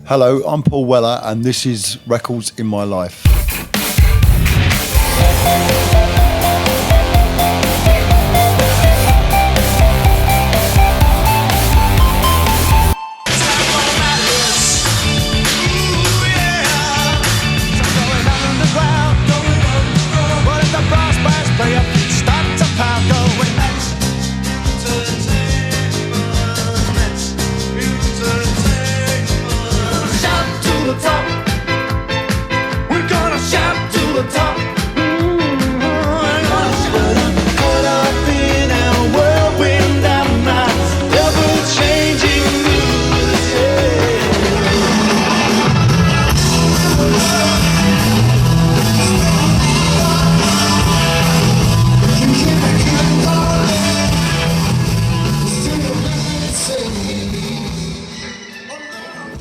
Hello, I'm Paul Weller, and this is Records in My Life.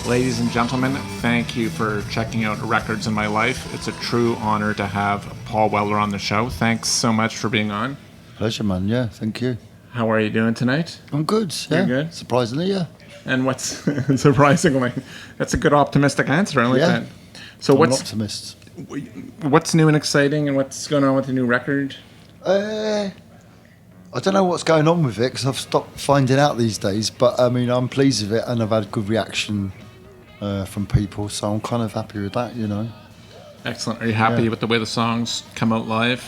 Ladies and gentlemen, thank you for checking out Records in My Life. It's a true honor to have Paul Weller on the show. Thanks so much for being on. Pleasure, man. Yeah, thank you. How are you doing tonight? I'm good. Yeah. You're good? Surprisingly, yeah. And what's surprisingly? That's a good optimistic answer. I like that. So I'm an optimist. What's new and exciting, and what's going on with the new record? I don't know what's going on with it because I've stopped finding out these days. But I mean, I'm pleased with it, and I've had good reaction from people, so I'm kind of happy with that, you know. Excellent. Are you happy with the way the songs come out live?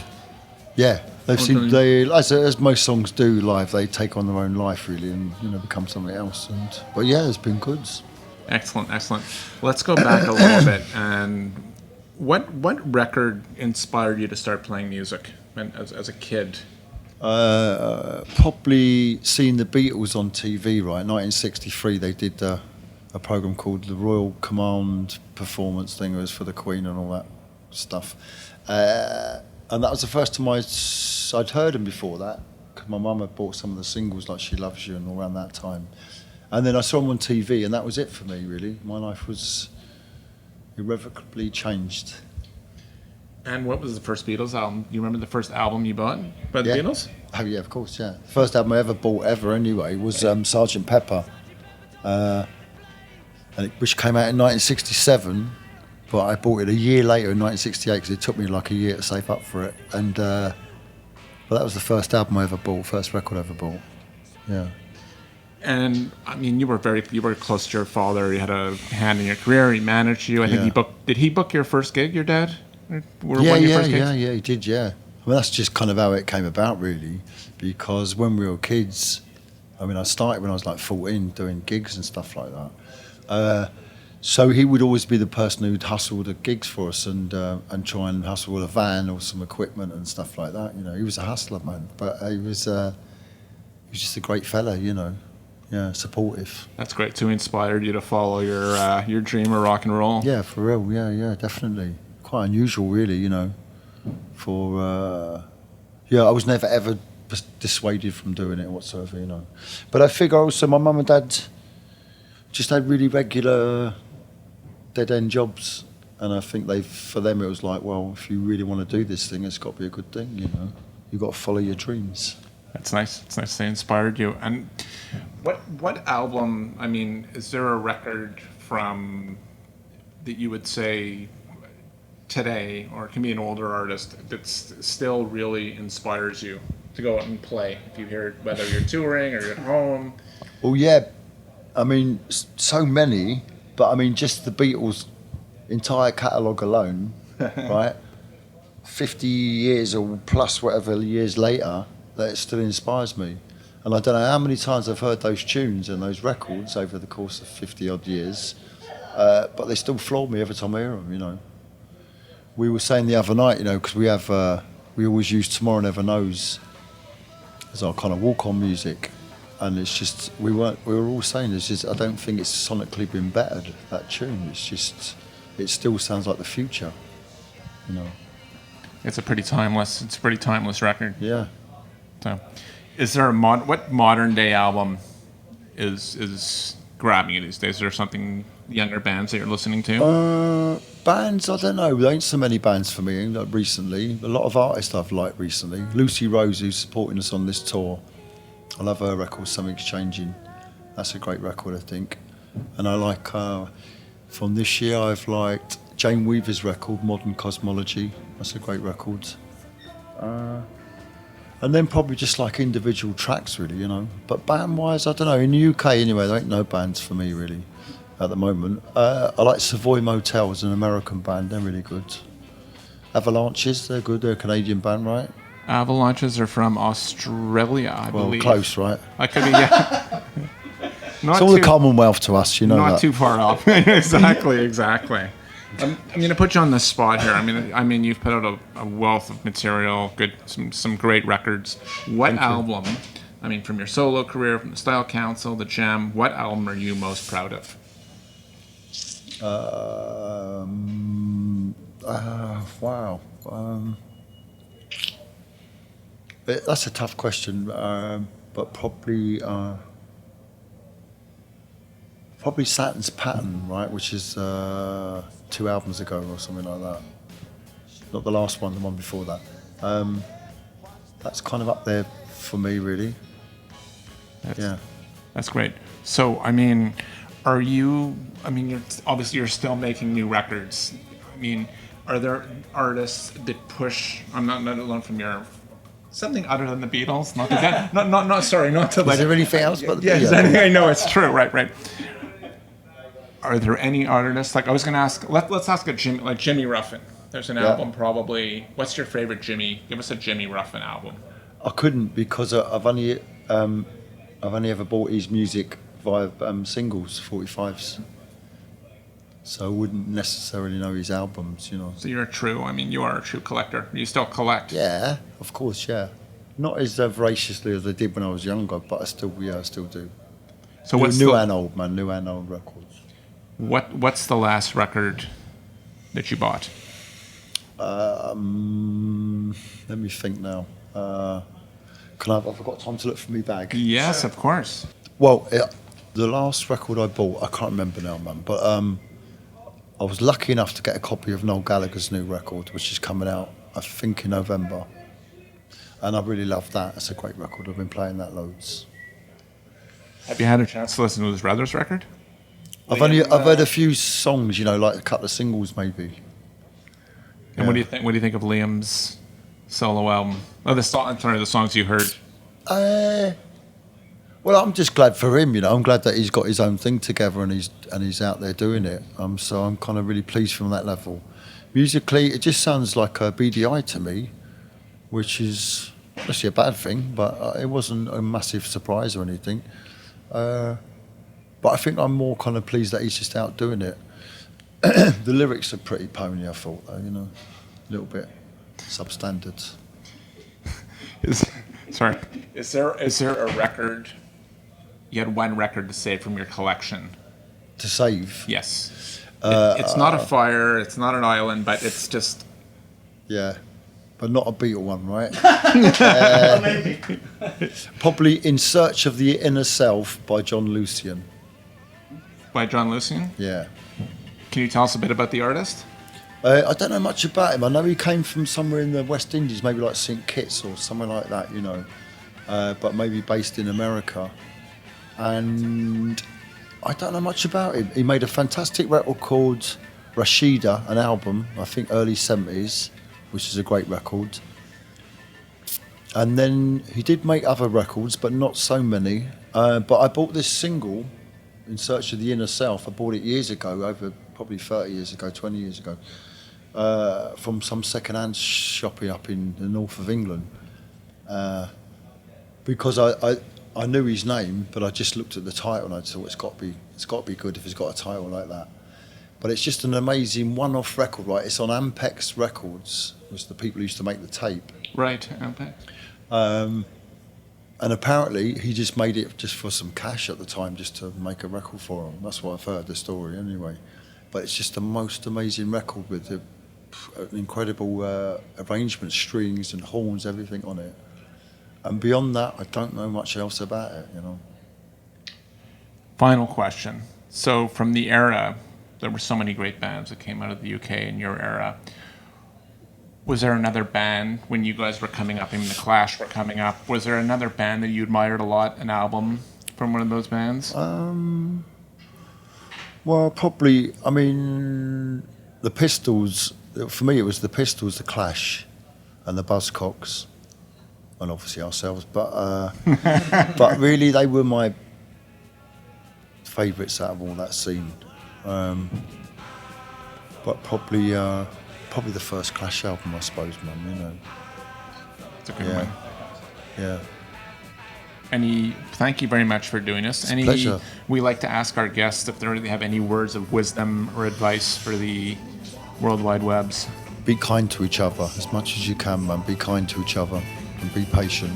Yeah, as most songs do live, they take on their own life really, and become something else. But yeah, it's been good. Excellent. Let's go back a little bit. And what record inspired you to start playing music as a kid? Probably seeing the Beatles on TV, right? 1963, they did a program called the Royal Command Performance thing. It was for the Queen and all that stuff. And that was the first time I'd heard them before that, because my mum had bought some of the singles like She Loves You and all around that time. And then I saw them on TV, and that was it for me, really. My life was irrevocably changed. And what was the first Beatles album? You remember the first album you bought by the Beatles? Oh, yeah, of course, yeah. The first album I ever bought anyway, was Sgt. Pepper. Which came out in 1967, but I bought it a year later in 1968 because it took me like a year to save up for it. And but that was the first album I ever bought, first record I ever bought. Yeah. And I mean, you were close to your father. You had a hand in your career. He managed you. I think did he book your first gig? Your dad? Yeah, he did. Yeah. I mean, that's just kind of how it came about, really, because when we were kids, I mean, I started when I was like 14 doing gigs and stuff like that. So he would always be the person who'd hustle the gigs for us and try and hustle a van or some equipment and stuff like that. You know, he was a hustler, man, but he was just a great fella, you know. Yeah, supportive. That's great. So he inspired you to follow your dream of rock and roll. Yeah, for real. Yeah, definitely. Quite unusual, really, you know. I was never ever dissuaded from doing it whatsoever, you know. But I figure also my mum and dad just had really regular dead-end jobs, and I think for them it was like, well, if you really want to do this thing, it's got to be a good thing, you know. You've got to follow your dreams. That's nice. It's nice they inspired you. And what album, I mean, is there a record from that you would say today, or it can be an older artist, that still really inspires you to go out and play, if you hear it, whether you're touring or you're at home? Well, yeah. I mean, so many, but I mean, just the Beatles' entire catalogue alone, right? 50 years or plus, whatever years later, that it still inspires me. And I don't know how many times I've heard those tunes and those records over the course of 50 odd years, but they still floor me every time I hear them, you know. We were saying the other night, you know, because we always use Tomorrow Never Knows as our kind of walk-on music. And it's just, we were all saying, it's just, I don't think it's sonically been bettered, that tune. It's just, it still sounds like the future, you know. It's a pretty timeless record. Yeah. So, is there what modern day album is grabbing you these days? Is there something younger bands that you're listening to? Bands, I don't know. There ain't so many bands for me like recently. A lot of artists I've liked recently. Lucy Rose, who's supporting us on this tour. I love her record, Something's Changing. That's a great record, I think. And I like From this year, I've liked Jane Weaver's record, Modern Cosmology. That's a great record. And then probably just like individual tracks, really, you know. But band-wise, I don't know. In the UK, anyway, there ain't no bands for me, really, at the moment. I like Savoy Motel as an American band. They're really good. Avalanches, they're good. They're a Canadian band, right? Avalanches are from Australia, I Well, believe. close, right? I could be, yeah. Not It's all the too- Commonwealth to us, you know Not that. too far off. Exactly. I'm going to put you on the spot here. I mean, you've put out a wealth of material, some great records. What album? I mean, from your solo career, from the Style Council, the Jam. What album are you most proud of? Wow. That's a tough question, but probably Saturn's Pattern, right, which is 2 albums ago or something like that. Not the last one, the one before that. That's kind of up there for me, really. That's great. So, I mean, you're still making new records. I mean, are there artists that push, I'm not alone from your, something other than the Beatles? Not that, not to Is there anything else but the Yes, Beatles? I know, it's true, right. Are there any artists, like I was going to ask, let's ask Jimmy Ruffin. There's an album probably, what's your favorite Jimmy? Give us a Jimmy Ruffin album. I couldn't because I've only ever bought his music via singles, 45s. So I wouldn't necessarily know his albums, you know. So you are a true collector. You still collect. Yeah, of course, yeah. Not as voraciously as I did when I was younger, but I still do. So what's new and old records. What's the last record that you bought? Let me think now. I've got time to look for my bag. Yes, of course. Well, the last record I bought, I can't remember now, man, but I was lucky enough to get a copy of Noel Gallagher's new record, which is coming out, I think, in November. And I really love that. It's a great record. I've been playing that loads. Have you had a chance to listen to his brother's record? I've heard a few songs, you know, like a couple of singles maybe. And what do you think? What do you think of Liam's solo album? Oh, the songs you heard. Well, I'm just glad for him, you know. I'm glad that he's got his own thing together and he's out there doing it. So I'm kind of really pleased from that level. Musically, it just sounds like a BDI to me, which is actually a bad thing, but it wasn't a massive surprise or anything. But I think I'm more kind of pleased that he's just out doing it. The lyrics are pretty pony, I thought, though, you know, a little bit substandard. Is there a record? You had one record to save from your collection. To save? Yes. It's not a fire. It's not an island, but it's just. Yeah, but not a Beatle one, right? Probably In Search of the Inner Self by Jon Lucien. By Jon Lucien? Yeah. Can you tell us a bit about the artist? I don't know much about him. I know he came from somewhere in the West Indies, maybe like St. Kitts or somewhere like that, you know, but maybe based in America. And I don't know much about him. He made a fantastic record called Rashida, an album, I think early 70s, which is a great record. And then he did make other records, but not so many. But I bought this single, In Search of the Inner Self. I bought it years ago, over probably 30 years ago, 20 years ago, from some second-hand shopping up in the north of England. Because I knew his name, but I just looked at the title and I thought it's got to be good if it's got a title like that. But it's just an amazing one-off record, right? It's on Ampex Records, which the people who used to make the tape. Right, Ampex. And apparently he just made it just for some cash at the time, just to make a record for him. That's what I've heard, the story anyway. But it's just the most amazing record with an incredible arrangement, strings and horns, everything on it. And beyond that, I don't know much else about it, you know. Final question. So from the era, there were so many great bands that came out of the UK in your era. Was there another band when you guys were coming up, even the Clash were coming up, was there another band that you admired a lot, an album from one of those bands? Well, probably. I mean, the Pistols. For me, it was the Pistols, the Clash, and the Buzzcocks, and obviously ourselves. But but really, they were my favourites out of all that scene. But probably the first Clash album, I suppose, man. You know. It's a good one. Yeah. Thank you very much for doing this. Pleasure. We like to ask our guests if they have any words of wisdom or advice for the World Wide Webs. Be kind to each other as much as you can, man. Be kind to each other and be patient.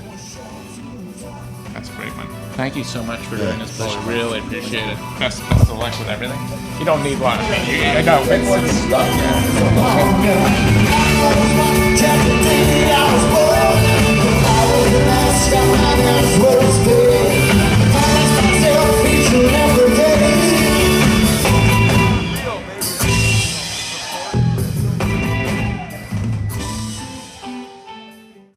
That's a great one. Thank you so much for doing this, Paul. pleasure. Really appreciate it. Best of luck with everything. You don't need one. I mean, I know. I was born, I was the last guy, I was